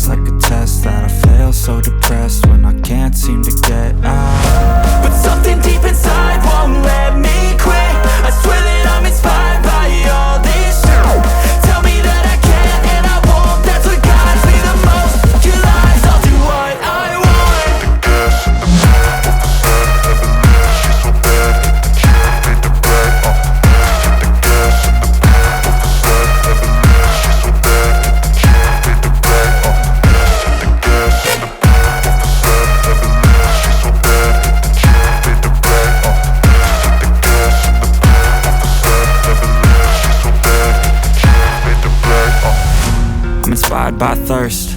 feels like a test that I fail, so depressed when I can't seem to get out. But something deep inside won't let me quit. I swear that I'm inspired by all this shit. Tell me that I can't and I won't. That's what guides me the most. Your lies, I'll do what I want. Gas in the back of the sun, never leave. She's so bad, can't beat the brag. Hit the gas in the back of the sun, never leave. She's so bad, can't beat the brag. Hit the gas in the back of the sun, never leave. She's so bad, can't beat the brag. Hit the gas in the back of the sun, never leave. She's so bad, can't beat the brag. I'm inspired by thirst,